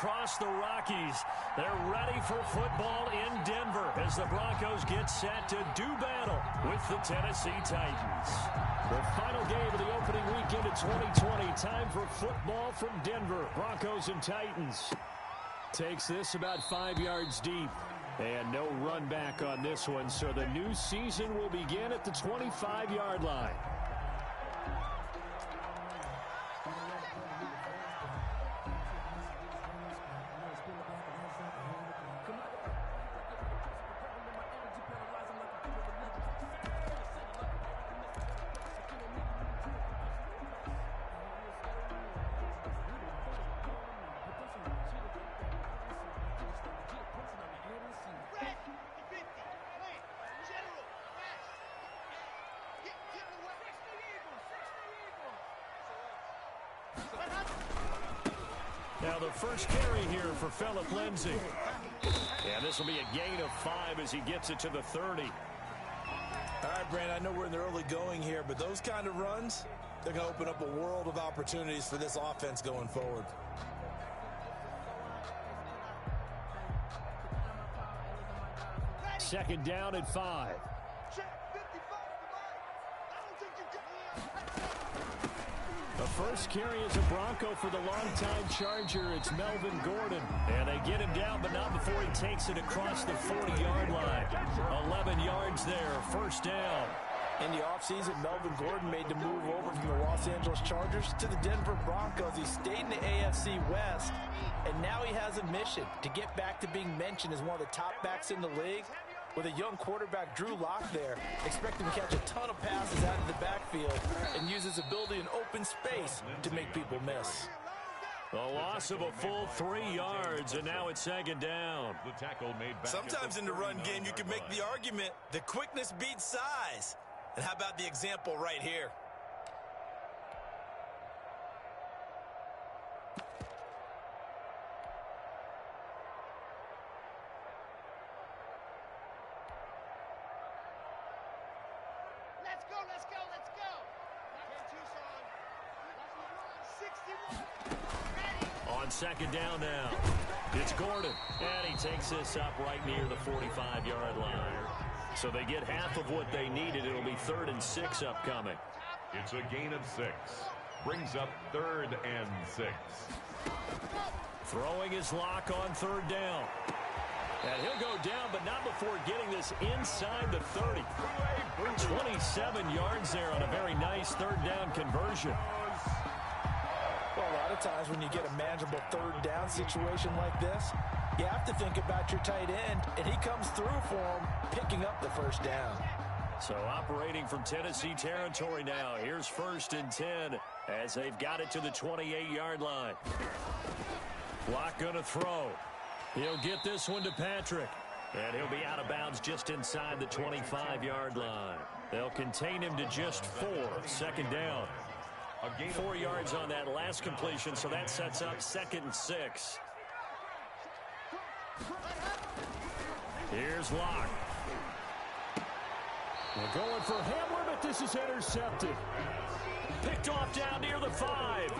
across the Rockies. They're ready for football in Denver as the Broncos get set to do battle with the Tennessee Titans. The final game of the opening weekend of 2020. Time for football from Denver. Broncos and Titans. Takes this about 5 yards deep. And no run back on this one, so the new season will begin at the 25-yard line. Now the first carry here for Phillip Lindsay. And this will be a gain of 5 as he gets it to the 30. All right, Brandon, I know we're in the early going here, but those kind of runs, they're going to open up a world of opportunities for this offense going forward. Second down at 5. The first carry is a Bronco for the longtime Charger. It's Melvin Gordon. And they get him down, but not before he takes it across the 40-yard line. 11 yards there, first down. In the offseason, Melvin Gordon made the move over from the Los Angeles Chargers to the Denver Broncos. He stayed in the AFC West, and now he has a mission to get back to being mentioned as one of the top backs in the league. With a young quarterback, Drew Lock there, expect him to catch a ton of passes out of the backfield and use his ability in open space to make people miss. The loss of a full 3 yards, and now it's second down. The tackle made back. Sometimes in the run game, you can make the argument that quickness beats size. And how about the example right here? Let's go. On second down now, it's Gordon, and he takes this up right near the 45-yard line. So they get half of what they needed. It'll be 3rd and 6 upcoming. It's a gain of 6. Brings up 3rd and 6. Throwing his Lock on 3rd down. And he'll go down, but not before getting this inside the 30. 27 yards there on a very nice 3rd down conversion. Well, a lot of times when you get a manageable 3rd down situation like this, you have to think about your tight end, and he comes through for him, picking up the 1st down. So operating from Tennessee territory now. Here's 1st and 10 as they've got it to the 28-yard line. Lock going to throw. He'll get this one to Patrick. And he'll be out of bounds just inside the 25-yard line. They'll contain him to just 4. Second down. 4 yards on that last completion, so that sets up 2nd and 6. Here's Lock. We're going for Hamler, but this is intercepted. Picked off down near the 5.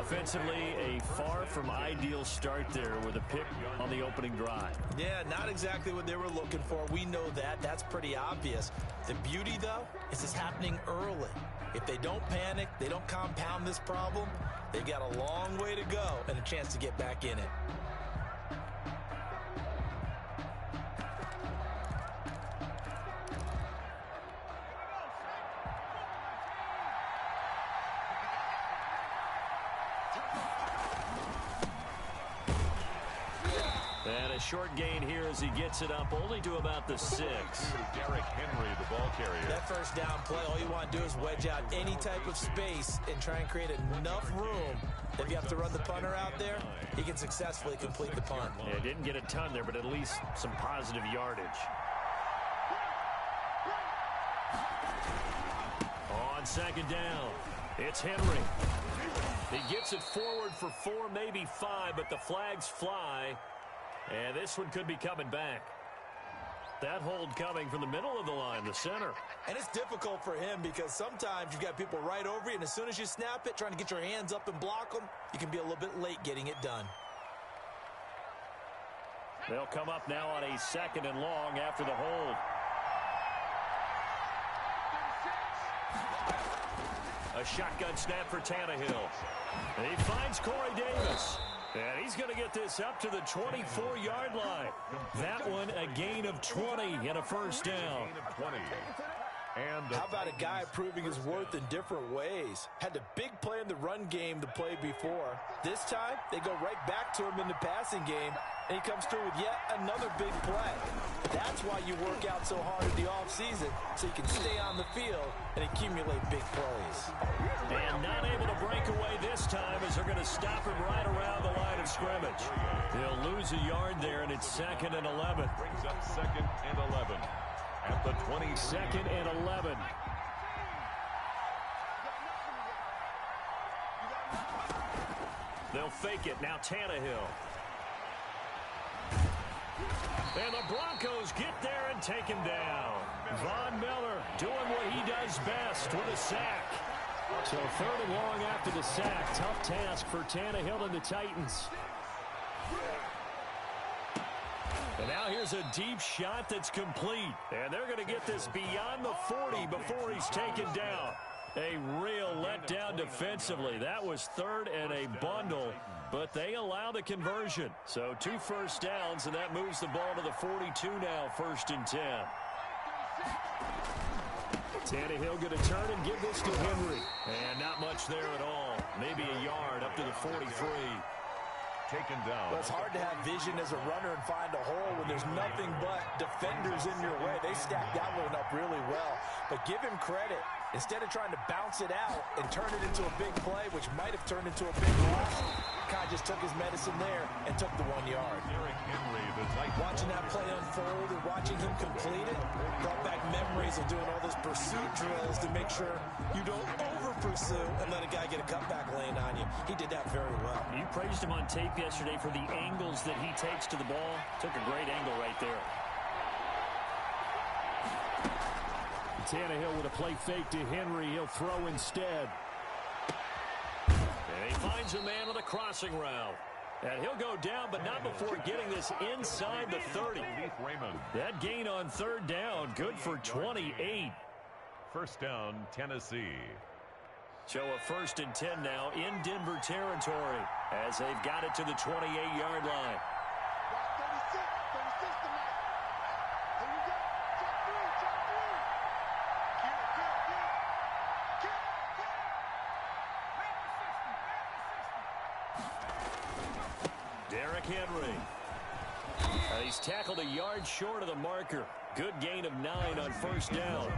Offensively, a far from ideal start there with a pick on the opening drive. Yeah, not exactly what they were looking for. We know that. That's pretty obvious. The beauty, though, is it's happening early. If they don't panic, they don't compound this problem, they've got a long way to go and a chance to get back in it. And a short gain here as he gets it up only to about the 6. Derrick Henry, the ball carrier. That 1st down play, all you want to do is wedge out any type of space and try and create enough room. If you have to run the punter out there, he can successfully complete the punt. Yeah, didn't get a ton there, but at least some positive yardage. On second down, it's Henry. He gets it forward for 4, maybe 5, but the flags fly. And this one could be coming back. That hold coming from the middle of the line, the center. And it's difficult for him because sometimes you've got people right over you, and as soon as you snap it, trying to get your hands up and block them, you can be a little bit late getting it done. They'll come up now on a 2nd and long after the hold. A shotgun snap for Tannehill. And he finds Corey Davis. And he's going to get this up to the 24-yard line. That one a gain of 20 and a first down. How about a guy proving his worth in different ways? Had the big play in the run game the play before. This time, they go right back to him in the passing game, and he comes through with yet another big play. That's why you work out so hard in the offseason, so you can stay on the field and accumulate big plays. And not able to break away this time as they're going to stop him right around the line of scrimmage. They'll lose a yard there, and it's 2nd and 11. Brings up 2nd and 11. At the 22nd and 11. They'll fake it. Now Tannehill. And the Broncos get there and take him down. Von Miller doing what he does best with a sack. So 3rd and long after the sack. Tough task for Tannehill and the Titans. And now here's a deep shot that's complete. And they're going to get this beyond the 40 before he's taken down. A real letdown defensively. That was 3rd and a bundle, but they allow the conversion. So 2 first downs, and that moves the ball to the 42 now, 1st and 10. Tannehill going to turn and give this to Henry. And not much there at all. Maybe a yard up to the 43. Taken down. Well, it's hard to have vision as a runner and find a hole when there's nothing but defenders in your way. They stacked that one up really well. But give him credit. Instead of trying to bounce it out and turn it into a big play, which might have turned into a big loss, Kai just took his medicine there and took the 1 yard. Henry, the Titans. Watching that play unfold and watching him complete it brought back memories of doing all those pursuit drills to make sure you don't over-pursue and let a guy get a cutback lane on you. He did that very well. You praised him on tape yesterday for the angles that he takes to the ball. Took a great angle right there. Tannehill with a play fake to Henry. He'll throw instead. And he finds a man on the crossing route. And he'll go down, but not before getting this inside the 30. That gain on 3rd down, good for 28. First down, Tennessee. So a 1st and 10 now in Denver territory as they've got it to the 28-yard line. Henry. He's tackled a yard short of the marker. Good gain of 9 on 1st down.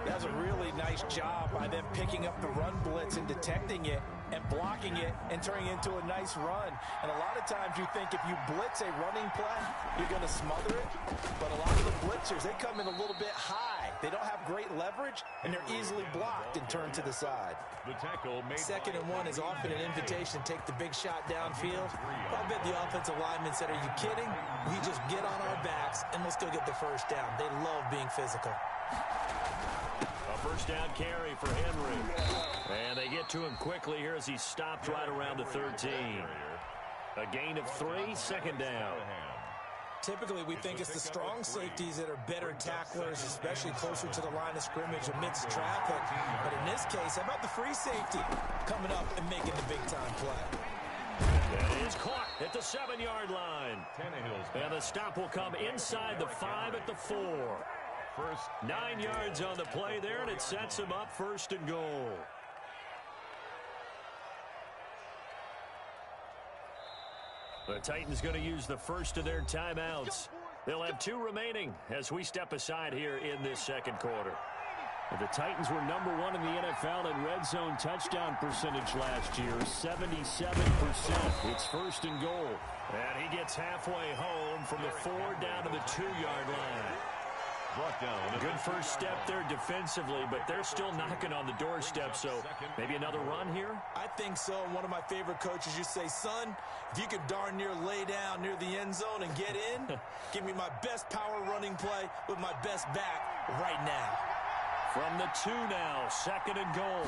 That's a really nice job by them picking up the run blitz and detecting it and blocking it and turning it into a nice run. And a lot of times you think if you blitz a running play, you're going to smother it. But a lot of the blitzers, they come in a little bit high. They don't have great leverage, and they're easily blocked and turned to the side. The tackle made 2nd and 1 is often an invitation. Take the big shot downfield. I bet the offensive lineman said, are you kidding? We just get on our backs, and let's go get the first down. They love being physical. A first down carry for Henry. And they get to him quickly here as he stopped right around the 13. A gain of 3, 2nd down. Typically, we think it's the strong safeties that are better tacklers, especially closer to the line of scrimmage amidst traffic. But in this case, how about the free safety coming up and making the big-time play? That is caught at the 7-yard line. And the stop will come inside the 5 at the 4. 9 yards on the play there, and it sets him up 1st and goal. The Titans going to use the first of their timeouts. They'll have 2 remaining as we step aside here in this 2nd quarter. The Titans were number 1 in the NFL in red zone touchdown percentage last year, 77%. It's 1st and goal. And he gets halfway home from the 4 down to the 2-yard line. Brought down. Good first step there defensively, but they're still knocking on the doorstep, so maybe another run here? I think so. One of my favorite coaches used to say, son, if you could darn near lay down near the end zone and get in, give me my best power running play with my best back right now. From the 2 now, 2nd and goal.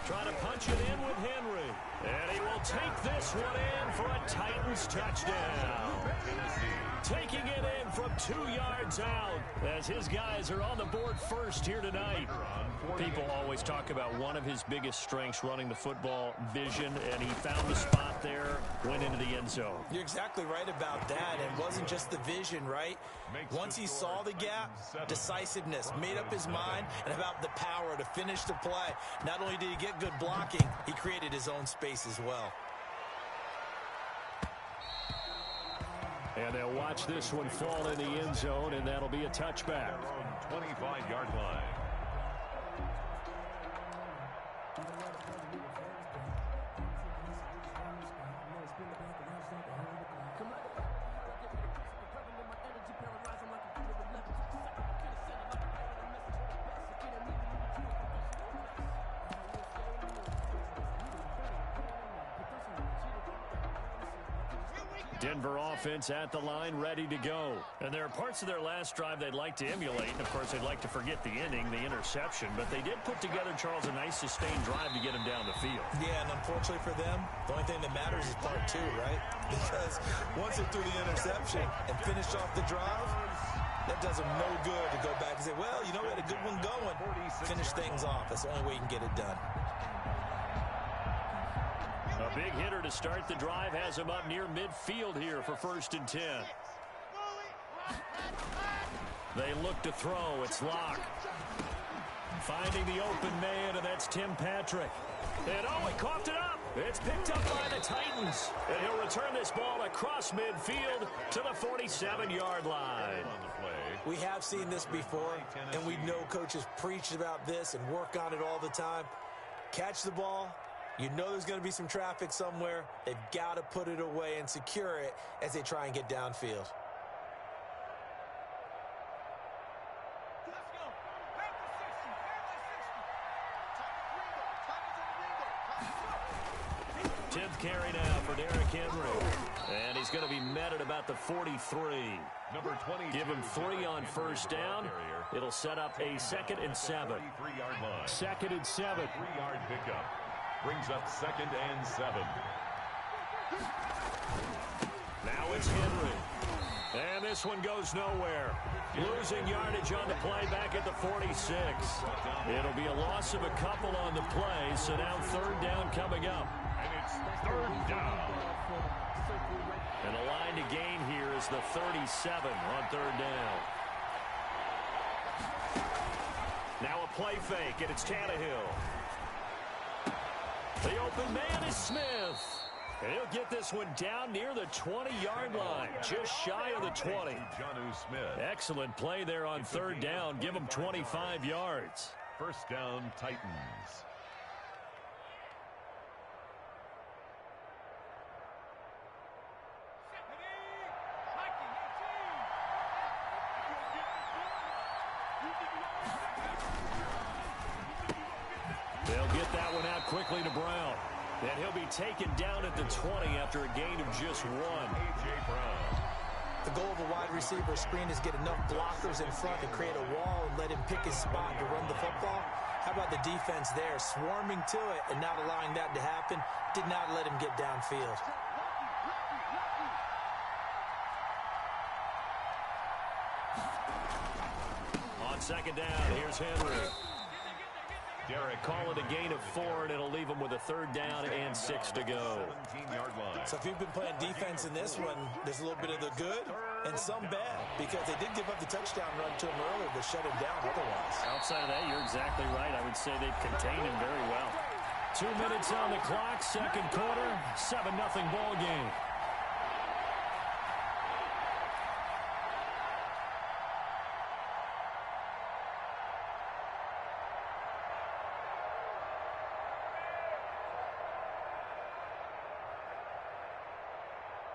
Trying to punch it in with Henry. And he will take this one in for a Titans touchdown. Taking it in from 2 yards out as his guys are on the board first here tonight. People always talk about one of his biggest strengths, running the football, vision, and he found the spot there, went into the end zone. You're exactly right about that. It wasn't just the vision, right? Once he saw the gap, decisiveness, made up his mind, and about the power to finish the play. Not only did he get good blocking, he created his own space as well. And they'll watch this one fall in the end zone, and that'll be a touchback. 25-yard line. Denver offense at the line, ready to go. And there are parts of their last drive they'd like to emulate, and, of course, they'd like to forget the ending, the interception. But they did put together, Charles, a nice sustained drive to get him down the field. Yeah, and unfortunately for them, the only thing that matters is part 2, right? Because once they threw the interception and finished off the drive, that does them no good to go back and say, well, you know, we had a good one going. Finish things off. That's the only way you can get it done. A big hitter to start the drive has him up near midfield here for 1st and 10. They look to throw. It's Locke. Finding the open man, and that's Tim Patrick. And oh, he coughed it up. It's picked up by the Titans. And he'll return this ball across midfield to the 47-yard line. We have seen this before, and we know coaches preach about this and work on it all the time. Catch the ball. You know there's going to be some traffic somewhere. They've got to put it away and secure it as they try and get downfield. Tenth carry now for Derrick Henry. And he's going to be met at about the 43. Number 20. Give him 3 on first down. It'll set up a 2nd and 7. 3-yard line. 2nd and 7. 3-yard pickup. Brings up 2nd and 7. Now it's Henry. And this one goes nowhere. Losing yardage on the play back at the 46. It'll be a loss of a couple on the play, so now 3rd down coming up. And it's 3rd down. And the line to gain here is the 37 on 3rd down. Now a play fake, and it's Tannehill. The open man is Smith. And he'll get this one down near the 20-yard line, just shy of the 20. Excellent play there on 3rd down. Give him 25 yards. 1st down, Titans. They'll get that one out quickly to Brown. And he'll be taken down at the 20 after a gain of just 1. A.J. Brown. The goal of a wide receiver screen is get enough blockers in front to create a wall and let him pick his spot to run the football. How about the defense there, swarming to it and not allowing that to happen? Did not let him get downfield. On 2nd down, here's Henry. Derrick call it a gain of 4, and it'll leave him with a 3rd down and 6 to go. 17-yard line. So if you've been playing defense in this one, there's a little bit of the good and some bad, because they did give up the touchdown run to him earlier to shut him down otherwise. Outside of that, you're exactly right. I would say they've contained him very well. 2 minutes on the clock, 2nd quarter, 7-0 ball game.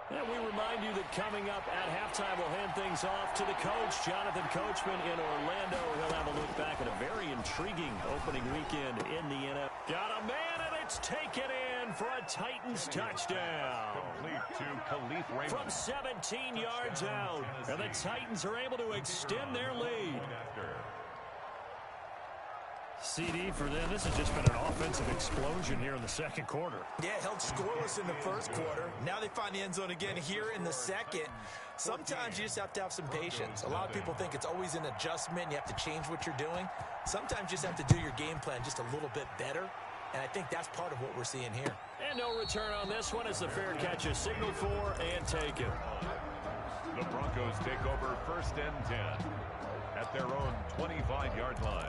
And we remind you that coming up at halftime, we'll hand things off to the coach, Jonathan Coachman in Orlando. He'll have a look back at a very intriguing opening weekend in the NFL. Got a man, and it's taken in for a Titans touchdown. Complete to Khalif Raymond. From 17 yards out, and the Titans are able to extend their lead. CD, for them, this has just been an offensive explosion here in the second quarter. Yeah, held scoreless in the first quarter. Now they find the end zone again here in the second. Sometimes you just have to have some patience. A lot of people think it's always an adjustment. You have to change what you're doing. Sometimes you just have to do your game plan just a little bit better. And I think that's part of what we're seeing here. And no return on this one as the fair catch is signaled for and taken. The Broncos take over 1st and 10 at their own 25-yard line.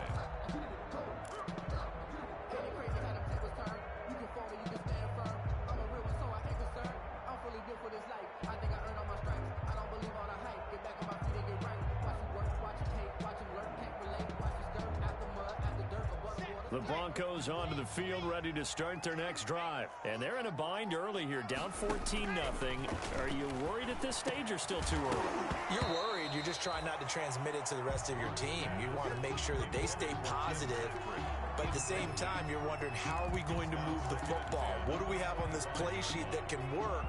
The Broncos onto the field, ready to start their next drive. And they're in a bind early here, down 14-0. Are you worried at this stage or still too early? You're worried. You're just trying not to transmit it to the rest of your team. You want to make sure that they stay positive. But at the same time, you're wondering, how are we going to move the football? What do we have on this play sheet that can work?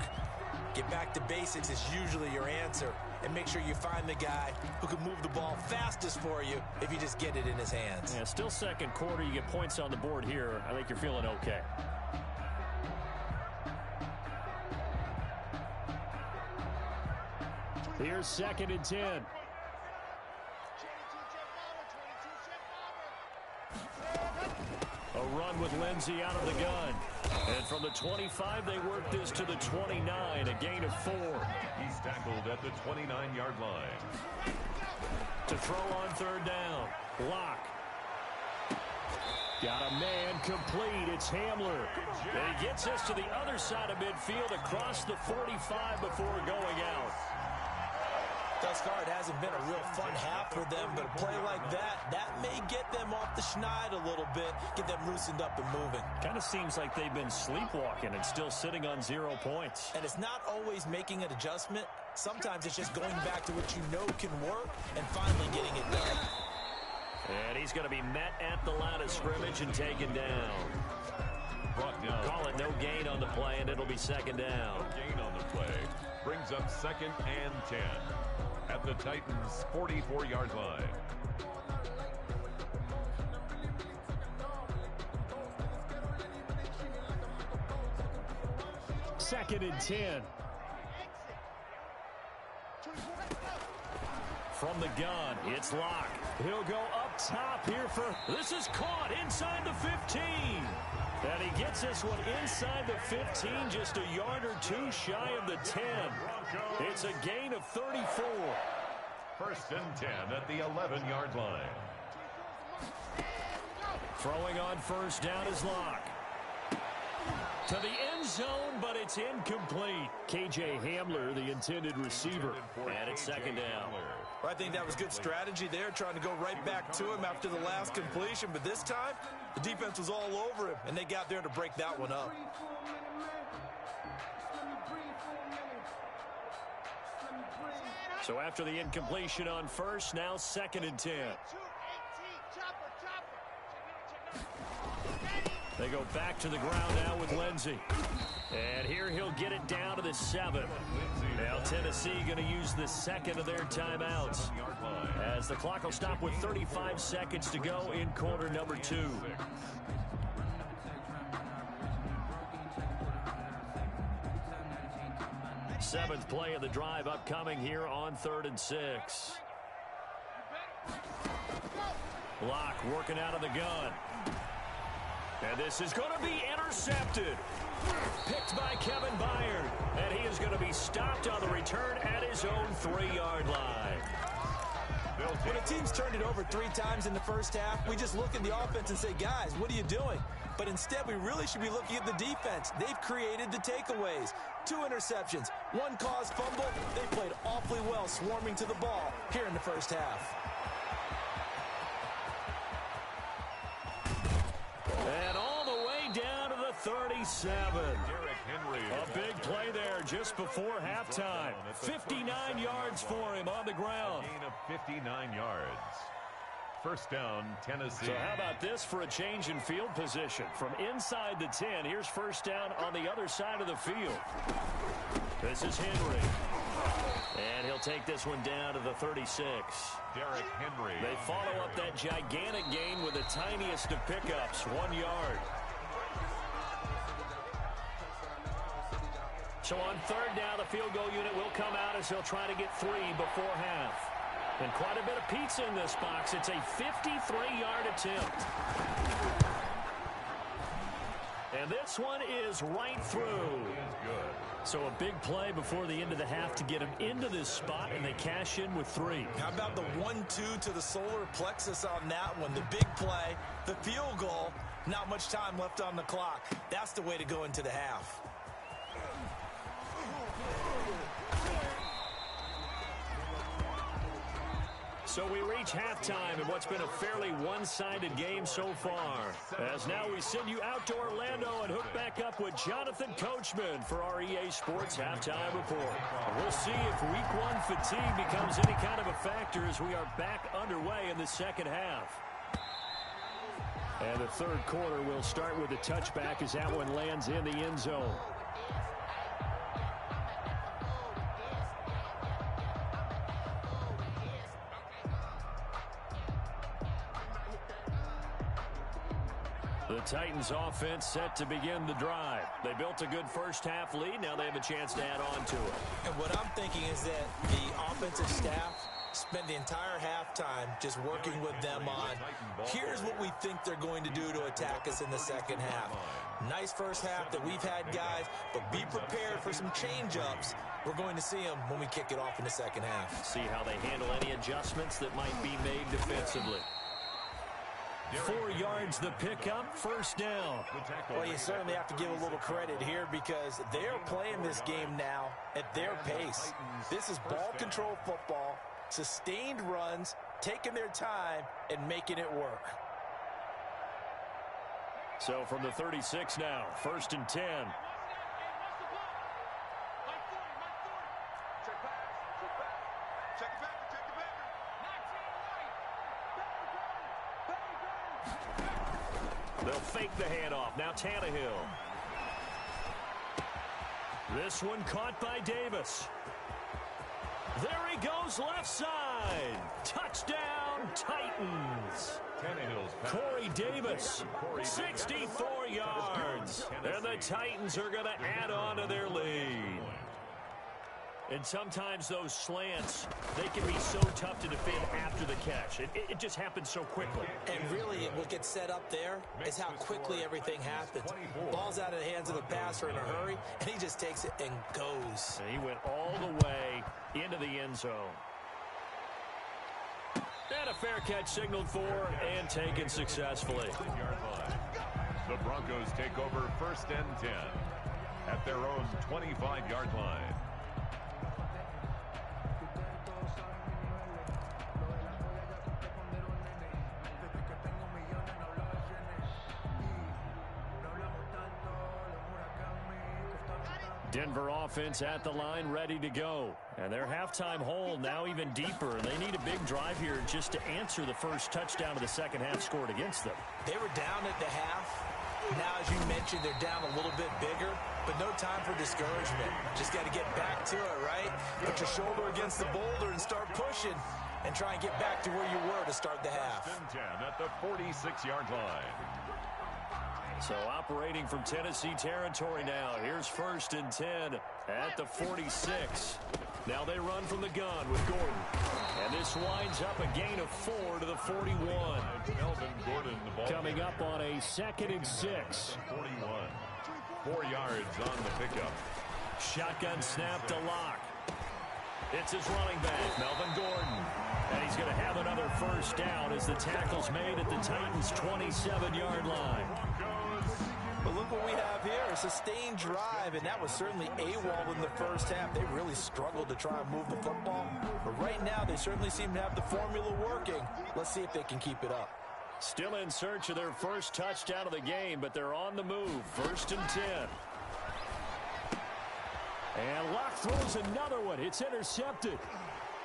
Get back to basics is usually your answer. And make sure you find the guy who can move the ball fastest for you if you just get it in his hands. Yeah, still second quarter. You get points on the board here. I think you're feeling okay. Here's 2nd and 10. A run with Lindsey out of the gun. And from the 25, they work this to the 29, a gain of 4. He's tackled at the 29-yard line. To throw on 3rd down. Lock. Got a man complete. It's Hamler. And he gets us to the other side of midfield across the 45 before going out. Thus far, it hasn't been a real fun half for them, but a play like that may get them off the schneid a little bit, get them loosened up and moving. Kind of seems like they've been sleepwalking and still sitting on 0 points. And it's not always making an adjustment. Sometimes it's just going back to what you know can work and finally getting it done. And he's going to be met at the line of scrimmage and taken down. Brought down. Call it no gain on the play, and it'll be 2nd down. No gain on the play. Brings up 2nd and 10 at the Titans' 44-yard line. Second and 10. From the gun, it's Locke. He'll go up top here for... This is caught inside the 15. And he gets this one inside the 15, just a yard or two shy of the 10. It's a gain of 34. 1st and 10 at the 11-yard line. Throwing on 1st down is Locke. To the end zone, but it's incomplete. KJ Hamler, the intended receiver. And it's 2nd down. Well, I think that was good strategy there, trying to go right back to him after the last completion. But this time, the defense was all over him, and they got there to break that one up. So after the incompletion on 1st, now 2nd and 10. They go back to the ground now with Lindsey. And here he'll get it down to the 7. Now Tennessee going to use the 2nd of their timeouts, as the clock will stop with 35 seconds to go in quarter number 2. Seventh play of the drive upcoming here on 3rd and 6. Locke working out of the gun. And this is going to be intercepted. Picked by Kevin Byard. And he is going to be stopped on the return at his own 3-yard line. When a team's turned it over 3 times in the first half, we just look at the offense and say, guys, what are you doing? But instead, we really should be looking at the defense. They've created the takeaways. 2 interceptions, 1 caused fumble. They played awfully well swarming to the ball here in the first half. And all the way down to the 37. A big play there just before halftime. 59 yards for him on the ground. A gain of 59 yards. 1st down, Tennessee. So how about this for a change in field position? From inside the 10, here's 1st down on the other side of the field. This is Henry. And he'll take this one down to the 36. Derrick Henry. They follow up that gigantic gain with the tiniest of pickups, 1 yard. So on third down, the field goal unit will come out as they'll try to get 3 before half. And quite a bit of pizza in this box. It's a 53-yard attempt. And this one is right through. So a big play before the end of the half to get them into this spot, and they cash in with 3. How about the 1-2 to the solar plexus on that one? The big play, the field goal, not much time left on the clock. That's the way to go into the half. So we reach halftime in what's been a fairly one-sided game so far. As now we send you out to Orlando and hook back up with Jonathan Coachman for our EA Sports Halftime Report. We'll see if Week 1 fatigue becomes any kind of a factor as we are back underway in the second half. And the third quarter will start with a touchback as that one lands in the end zone. The Titans offense set to begin the drive. They built a good first half lead. Now they have a chance to add on to it. And what I'm thinking is that the offensive staff spent the entire halftime just working with them on, here's what we think they're going to do to attack us in the second half. Nice first half that we've had, guys, but be prepared for some change-ups. We're going to see them when we kick it off in the second half. See how they handle any adjustments that might be made defensively. 4 yards the pickup, first down. Well, you certainly have to give a little credit here because they're playing this game now at their pace. This is ball control football, sustained runs, taking their time, and making it work. So from the 36 now, first and 10. They'll fake the handoff. Now Tannehill. This one caught by Davis. There he goes left side. Touchdown, Titans. Corey Davis, 64 yards. And the Titans are going to add on to their lead. And sometimes those slants, they can be so tough to defend after the catch. It just happens so quickly. And really, what gets set up there is how quickly everything happens. Ball's out of the hands of the passer in a hurry, and he just takes it and goes. And he went all the way into the end zone. And a fair catch signaled for and taken successfully. The Broncos take over first and 10 at their own 25-yard line. Denver offense at the line, ready to go. And their halftime hole now even deeper. They need a big drive here just to answer the first touchdown of the second half scored against them. They were down at the half. Now, as you mentioned, they're down a little bit bigger, but no time for discouragement. Just got to get back to it, right? Put your shoulder against the boulder and start pushing and try and get back to where you were to start the half. 10 at the 46-yard line. So operating from Tennessee territory now. Here's first and 10 at the 46. Now they run from the gun with Gordon. And this winds up a gain of 4 to the 41. Melvin Gordon, the ball coming up on a 2nd and 6. 41. 4 yards on the pickup. Shotgun snap to Locke. It's his running back, Melvin Gordon. And he's going to have another first down as the tackle's made at the Titans' 27-yard line. But look what we have here, a sustained drive, and that was certainly AWOL in the first half. They really struggled to try and move the football. But right now, they certainly seem to have the formula working. Let's see if they can keep it up. Still in search of their first touchdown of the game, but they're on the move. First and 10. And Locke throws another one. It's intercepted.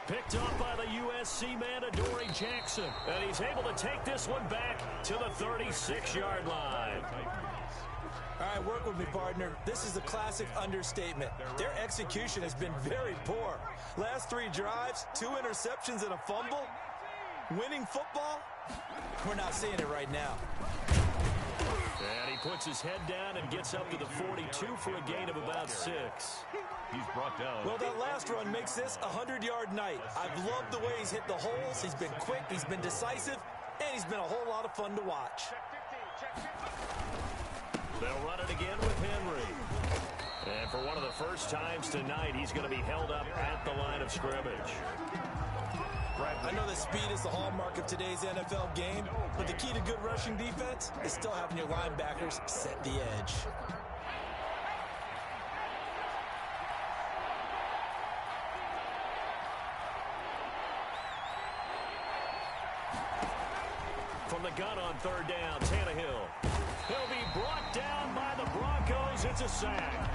Picked up by the USC man, Adoree Jackson. And he's able to take this one back to the 36-yard line. All right, work with me, partner. This is a classic understatement. Their execution has been very poor. Last 3 drives, 2 interceptions and a fumble. Winning football? We're not seeing it right now. And he puts his head down and gets up to the 42 for a gain of about 6. He's brought down. Well, that last run makes this a 100-yard night. I've loved the way he's hit the holes. He's been quick, he's been decisive, and he's been a whole lot of fun to watch. They'll run it again with Henry. And for one of the first times tonight, he's going to be held up at the line of scrimmage. I know that speed is the hallmark of today's NFL game, but the key to good rushing defense is still having your linebackers set the edge. From the gun on 3rd down, Tannehill. He'll be brought down by the Broncos. It's a sack.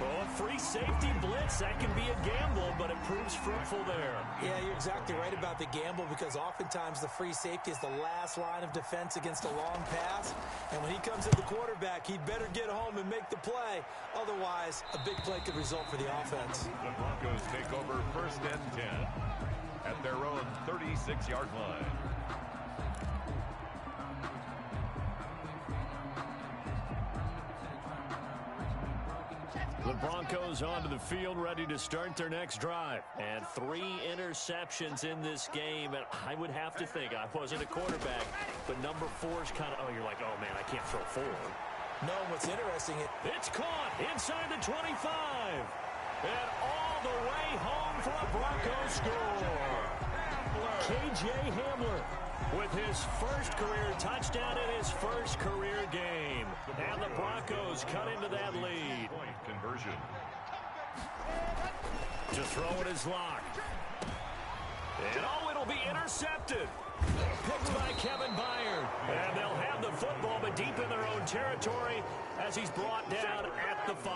Well, a free safety blitz, that can be a gamble, but it proves fruitful there. Yeah, you're exactly right about the gamble, because oftentimes the free safety is the last line of defense against a long pass. And when he comes at the quarterback, he'd better get home and make the play. Otherwise, a big play could result for the offense. The Broncos take over 1st and 10 at their own 36-yard line. The Broncos onto the field, ready to start their next drive. And 3 interceptions in this game. And I would have to think, I wasn't a quarterback, but number 4 is kind of, you're like, oh, man, I can't throw 4. No, what's interesting, it's caught inside the 25. And all the way home for a Broncos score. K.J. Hamler with his first career touchdown in his first career game. And the Broncos cut into that lead. Point conversion. To throw it is locked. And it'll be intercepted. Picked by Kevin Byard. And they'll have the football, but deep in their own territory as he's brought down at the 5.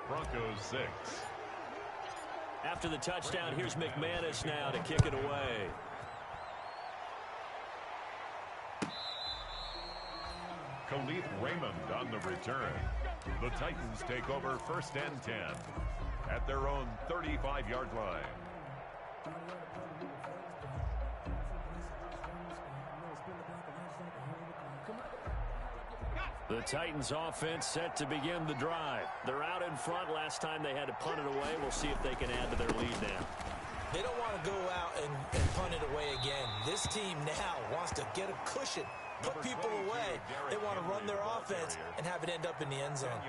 Broncos 6. After the touchdown, here's McManus now to kick it away. Khalif Raymond on the return. The Titans take over 1st and 10 at their own 35-yard line. The Titans offense set to begin the drive. They're out in front. Last time they had to punt it away. We'll see if they can add to their lead now. they don't want to go out and punt it away again. This team now wants to get a cushion, put people away. They want to run their offense and have it end up in the end zone.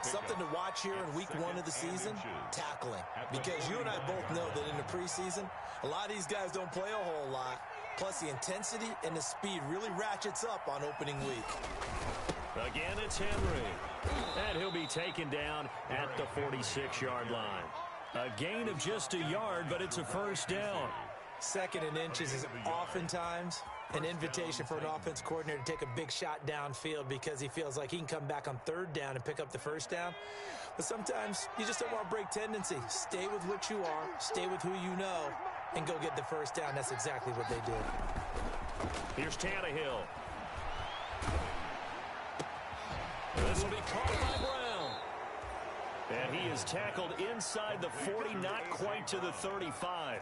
Something to watch here in week 1 of the season, tackling. Because you and I both know that in the preseason, a lot of these guys don't play a whole lot. Plus, the intensity and the speed really ratchets up on opening week. Again, it's Henry. And he'll be taken down at the 46-yard line. A gain of just a yard, but it's a first down. 2nd and inches is oftentimes an invitation for an offense coordinator to take a big shot downfield because he feels like he can come back on 3rd down and pick up the 1st down. But sometimes you just don't want to break tendency. Stay with what you are, stay with who you know, and go get the 1st down. That's exactly what they did. Here's Tannehill. This will be caught by Brown. And he is tackled inside the 40, not quite to the 35.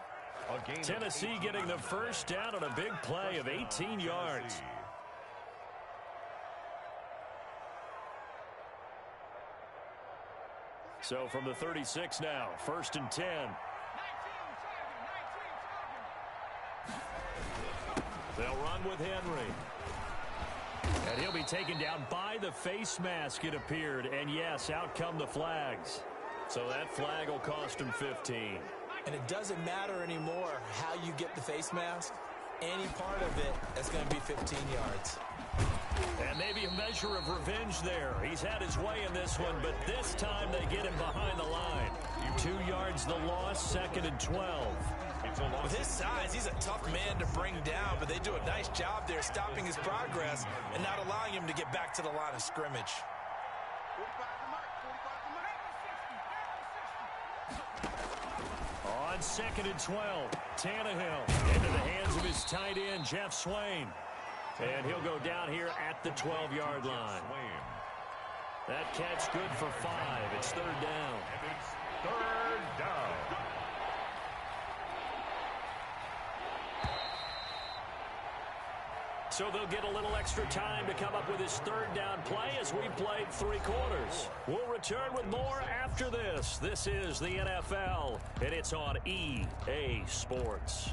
Tennessee getting the 1st down on a big play of 18 yards. So from the 36 now, 1st and 10. They'll run with Henry. And he'll be taken down by the face mask, it appeared. And yes, out come the flags. So that flag will cost him 15. And it doesn't matter anymore how you get the face mask. Any part of it, that's going to be 15 yards. And maybe a measure of revenge there. He's had his way in this one, but this time they get him behind the line. 2 yards the loss, 2nd and 12. With his size, he's a tough man to bring down, but they do a nice job there stopping his progress and not allowing him to get back to the line of scrimmage. On 2nd and 12, Tannehill into the hands of his tight end, Jeff Swain. And he'll go down here at the 12-yard line. That catch good for 5. It's third down. And it's third down. So they'll get a little extra time to come up with his third down play as we've played 3 quarters. We'll return with more after this. This is the NFL, and it's on EA Sports.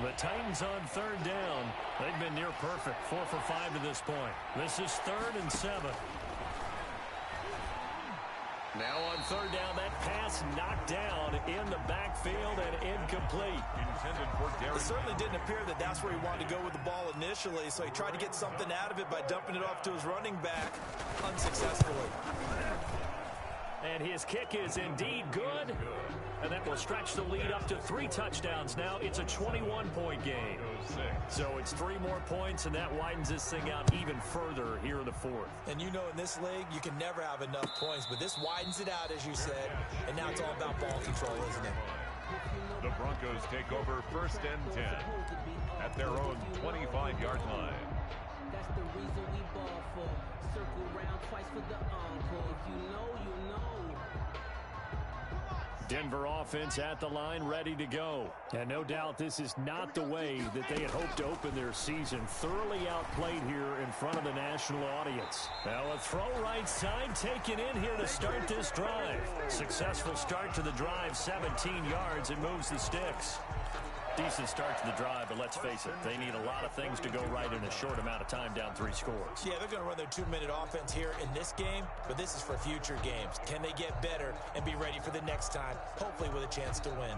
The Titans on third down. They've been near perfect, 4 for 5 to this point. This is 3rd and 7. Now on third down, that pass knocked down in the backfield and incomplete. Intended for Derek. It certainly didn't appear that that's where he wanted to go with the ball initially, so he tried to get something out of it by dumping it off to his running back unsuccessfully. And his kick is indeed good. And that will stretch the lead up to 3 touchdowns now. It's a 21-point game. So it's 3 more points, and that widens this thing out even further here in the 4th. And you know in this league, you can never have enough points, but this widens it out, as you said, and now it's all about ball control, isn't it? The Broncos take over 1st and 10 at their own 25-yard line. That's the reason we ball for. Circle round twice for the encore. If you know, you know. Denver offense at the line, ready to go. And no doubt this is not the way that they had hoped to open their season. Thoroughly outplayed here in front of the national audience. Now a throw right side taken in here to start this drive. Successful start to the drive, 17 yards, and moves the sticks. Decent start to the drive, but let's face it, they need a lot of things to go right in a short amount of time, down 3 scores. Yeah, they're going to run their 2-minute offense here in this game, but this is for future games. Can they get better and be ready for the next time, hopefully with a chance to win?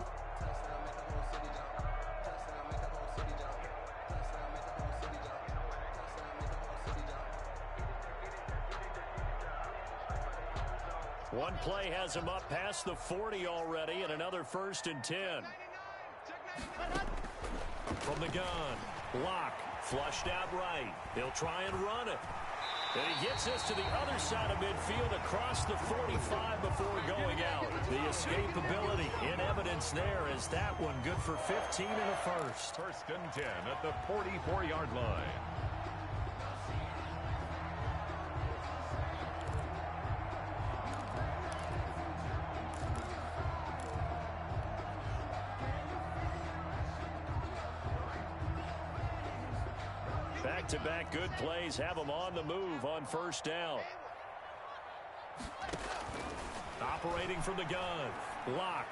One play has him up past the 40 already, and another 1st and 10. From the gun, Locke flushed out right. He'll try and run it. And he gets this to the other side of midfield across the 45 before going out. The escapability in evidence there as that one good for 15 and a 1st. 1st and 10 at the 44-yard line. Back-to-back good plays have him on the move on 1st down. Operating from the gun, Locke.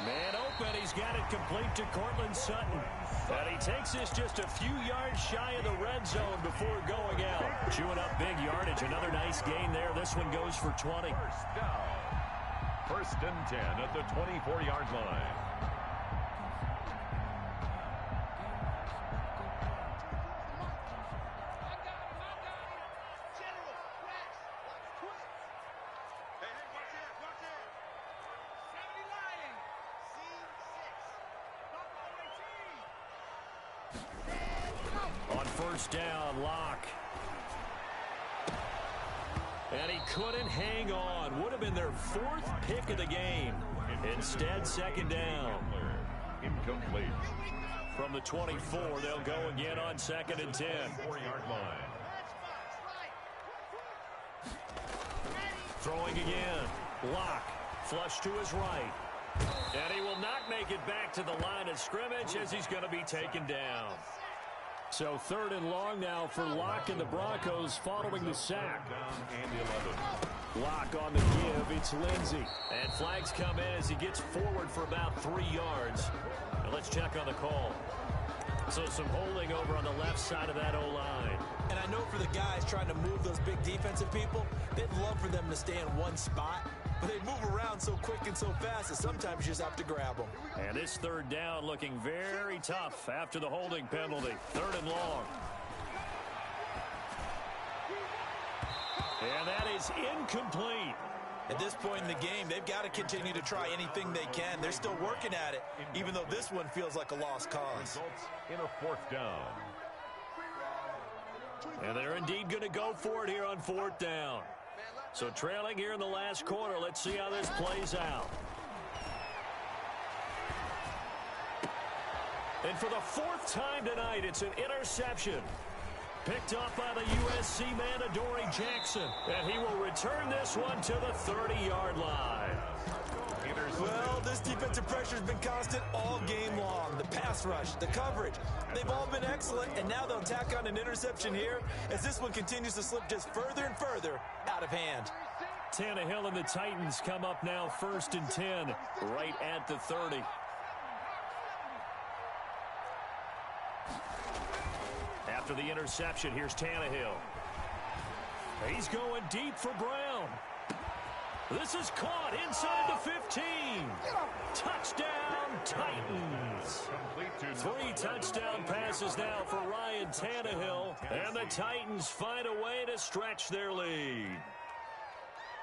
Man open, he's got it complete to Cortland Sutton. And he takes this just a few yards shy of the red zone before going out. Chewing up big yardage, another nice gain there. This one goes for 20. 1st down. 1st and 10 at the 24-yard line. On 1st down, Locke. And he couldn't hang on. Would have been their 4th pick of the game. Instead, 2nd down. Incomplete. From the 24, they'll go again on 2nd and 10. 4-yard line. Throwing again. Locke. Flush to his right. And he will not make it back to the line of scrimmage as he's going to be taken down. So 3rd and long now for Locke and the Broncos following the sack. And 11. Locke on the give. It's Lindsey. And flags come in as he gets forward for about 3 yards. And let's check on the call. So some holding over on the left side of that O-line. And I know for the guys trying to move those big defensive people, they'd love for them to stay in one spot. But they move around so quick and so fast that sometimes you just have to grab them. And this 3rd down looking very tough after the holding penalty. 3rd and long. And that is incomplete. At this point in the game, they've got to continue to try anything they can. They're still working at it, even though this one feels like a lost cause. Results in a 4th down. And they're indeed going to go for it here on 4th down. So trailing here in the last quarter, let's see how this plays out. And for the fourth time tonight, it's an interception. Picked up by the USC man, Adoree Jackson. And he will return this one to the 30-yard line. Well, this defensive pressure has been constant all game long. The pass rush, the coverage, they've all been excellent, and now they'll tack on an interception here as this one continues to slip just further and further out of hand. Tannehill and the Titans come up now 1st and 10, right at the 30. After the interception, here's Tannehill. He's going deep for Brown. This is caught inside the 15. Touchdown, Titans. 3 touchdown passes now for Ryan Tannehill, and the Titans find a way to stretch their lead.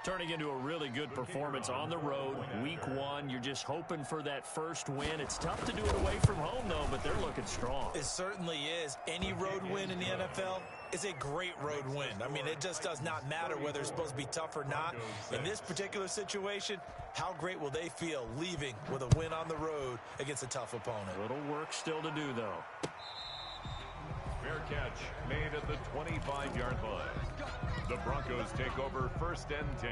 Turning into a really good performance on the road. Week 1, you're just hoping for that first win. It's tough to do it away from home, though, but they're looking strong. It certainly is. Any road win in the NFL is a great road win. I mean, it just does not matter whether it's supposed to be tough or not. In this particular situation, how great will they feel leaving with a win on the road against a tough opponent? A little work still to do, though. Fair catch made at the 25-yard line. The Broncos take over 1st and 10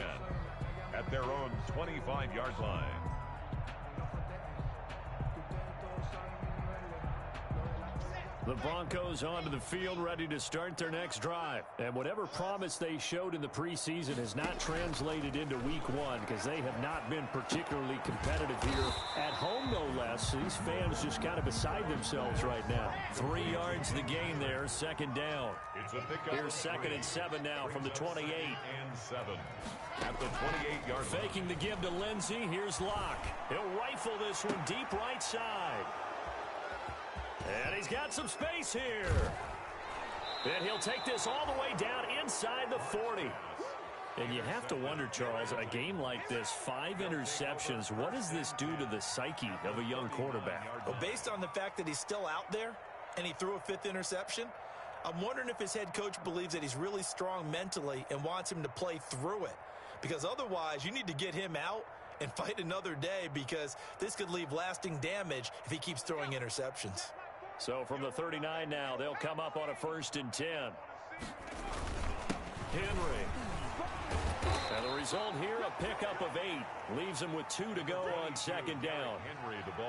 at their own 25-yard line. The Broncos onto the field, ready to start their next drive. And whatever promise they showed in the preseason has not translated into week 1 because they have not been particularly competitive here. At home, no less. These fans just kind of beside themselves right now. 3 yards the gain there, 2nd down. Here's 2nd and 7 now from the 28. And 7 at the 28-yard line. Faking the give to Lindsey. Here's Locke. He'll rifle this one deep right side. And he's got some space here. And he'll take this all the way down inside the 40. And you have to wonder, Charles, a game like this, 5 interceptions, what does this do to the psyche of a young quarterback? Well, based on the fact that he's still out there and he threw a 5th interception, I'm wondering if his head coach believes that he's really strong mentally and wants him to play through it. Because otherwise, you need to get him out and fight another day because this could leave lasting damage if he keeps throwing interceptions. So from the 39 now, they'll come up on a 1st and 10. Henry. And the result here, a pickup of 8. Leaves him with 2 to go on 2nd down.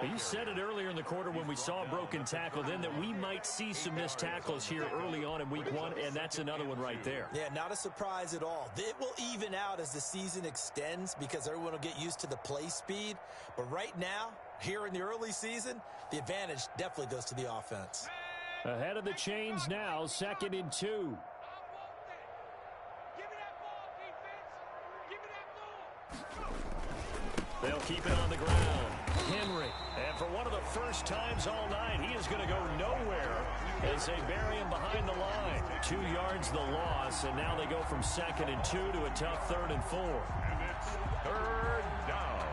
You said it earlier in the quarter when we saw a broken tackle then that we might see some missed tackles here early on in week 1, and that's another one right there. Yeah, not a surprise at all. It will even out as the season extends because everyone will get used to the play speed. But right now, here in the early season, the advantage definitely goes to the offense. Ahead of the chains now, 2nd and 2. They'll keep it on the ground. Henry. And for one of the first times all night, he is going to go nowhere as they bury him behind the line. 2 yards the loss, and now they go from 2nd and 2 to a tough 3rd and 4. And it's 3rd down.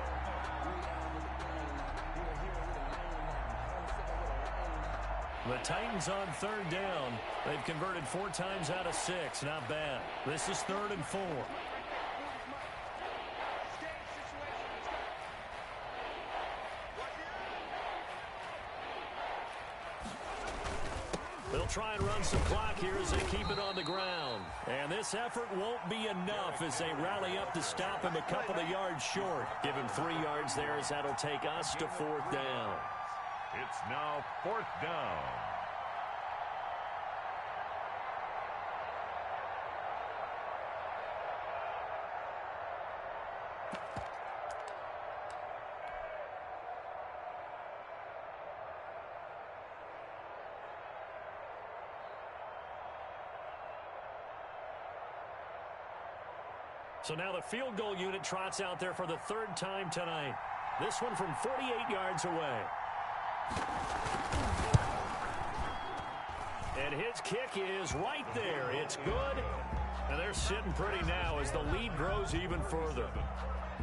The Titans on 3rd down. They've converted 4 times out of 6. Not bad. This is 3rd and 4. They'll try and run some clock here as they keep it on the ground. And this effort won't be enough as they rally up to stop him a couple of yards short. Give him 3 yards there as that'll take us to 4th down. It's now 4th down. So now the field goal unit trots out there for the 3rd time tonight. This one from 48 yards away. And his kick is right there. It's good. And they're sitting pretty now as the lead grows even further.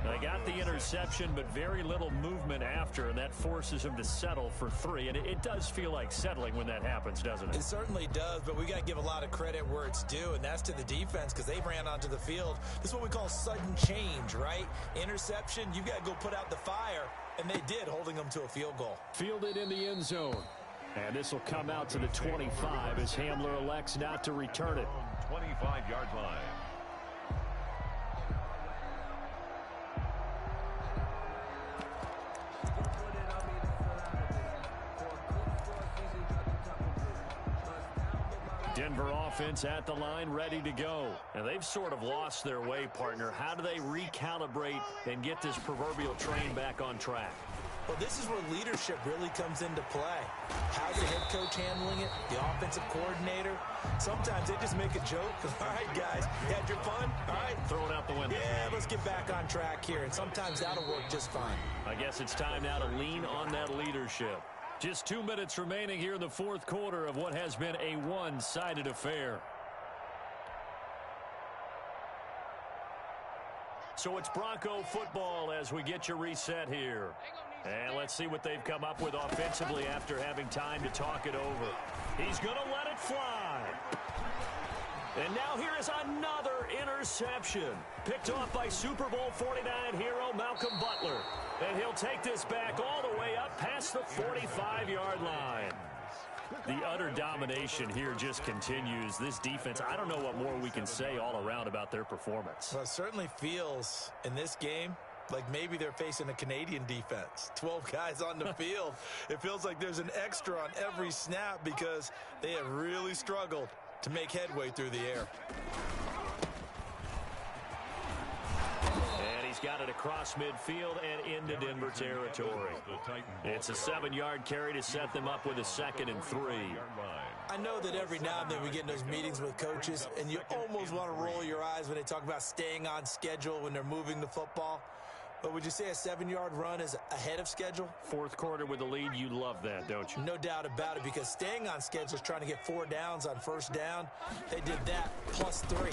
They got the interception, but very little movement after, and that forces him to settle for 3. And it does feel like settling when that happens, doesn't it? It certainly does, but we got to give a lot of credit where it's due, and that's to the defense because they ran onto the field. This is what we call sudden change, right? Interception, you got to go put out the fire, and they did, holding them to a field goal. Fielded in the end zone. And this will come out to the 25 as Hamler elects not to return it. 25-yard line. Denver offense at the line, ready to go. And they've sort of lost their way, partner. How do they recalibrate and get this proverbial train back on track? Well, this is where leadership really comes into play. How's the head coach handling it? The offensive coordinator? Sometimes they just make a joke. All right, guys, you had your fun? All right. Throw it out the window. Yeah, let's get back on track here. And sometimes that'll work just fine. I guess it's time now to lean on that leadership. Just 2 minutes remaining here in the fourth quarter of what has been a one-sided affair. So it's Bronco football as we get you reset here. And let's see what they've come up with offensively after having time to talk it over. He's going to let it fly. And now here is another interception. Picked off by Super Bowl 49 hero Malcolm Butler. And he'll take this back all the way up past the 45-yard line. The utter domination here just continues. This defense, I don't know what more we can say all around about their performance. Well, it certainly feels in this game like maybe they're facing a Canadian defense. 12 guys on the field. It feels like there's an extra on every snap because they have really struggled to make headway through the air. And he's got it across midfield and into Denver territory. It's a 7-yard carry to set them up with a 2nd and 3. I know that every now and then we get in those meetings with coaches, and you almost want to roll your eyes when they talk about staying on schedule when they're moving the football. But would you say a 7-yard run is ahead of schedule? Fourth quarter with the lead, you love that, don't you? No doubt about it, because staying on schedule is trying to get 4 downs on first down. They did that plus 3.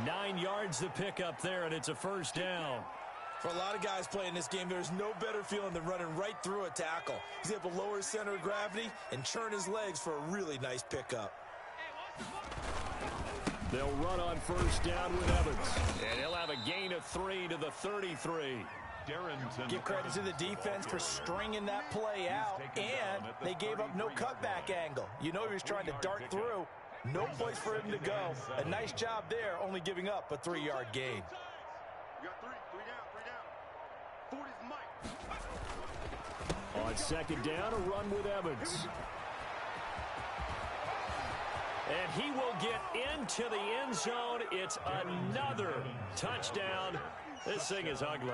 9 yards to pick up there, and it's a first down. For a lot of guys playing this game, there's no better feeling than running right through a tackle. He's able to lower his center of gravity and churn his legs for a really nice pickup. They'll run on first down with Evans. And he'll have a gain of 3 to the 33. Give credit to the defense for stringing that play out, and they gave up no cutback angle. You know he was trying to dart through. No place for him to go. A nice job there, only giving up a 3-yard gain. On second down, a run with Evans. And he will get into the end zone. It's another touchdown. This thing is ugly.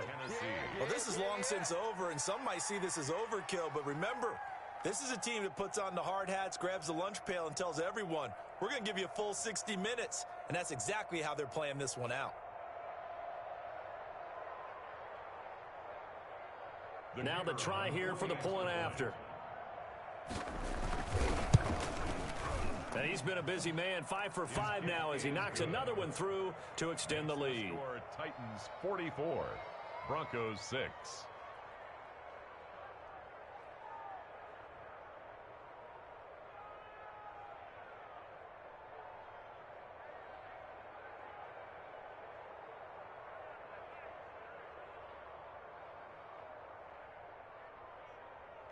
Well, this is long since over, and some might see this as overkill. But remember, this is a team that puts on the hard hats, grabs the lunch pail, and tells everyone, we're going to give you a full 60 minutes. And that's exactly how they're playing this one out. Now the try here for the pulling after. And he's been a busy man, 5 for 5 now as he knocks another one through to extend the lead. Titans 44, Broncos 6.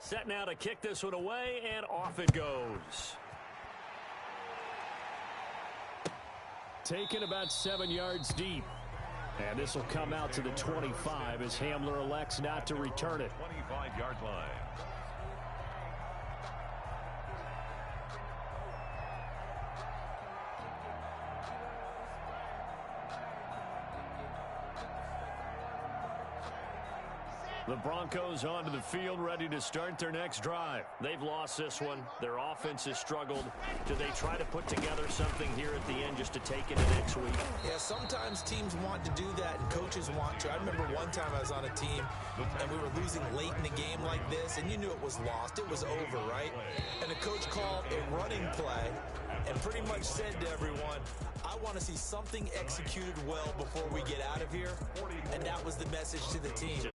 Set now to kick this one away, and off it goes. Taken about 7 yards deep. And this will come out to the 25 as Hamler elects not to return it. 25-yard line. The Broncos onto the field, ready to start their next drive. They've lost this one. Their offense has struggled. Do they try to put together something here at the end just to take it next week? Yeah, sometimes teams want to do that and coaches want to. I remember one time I was on a team and we were losing late in a game like this, and you knew it was lost. It was over, right? And the coach called a running play and pretty much said to everyone, I want to see something executed well before we get out of here. And that was the message to the team.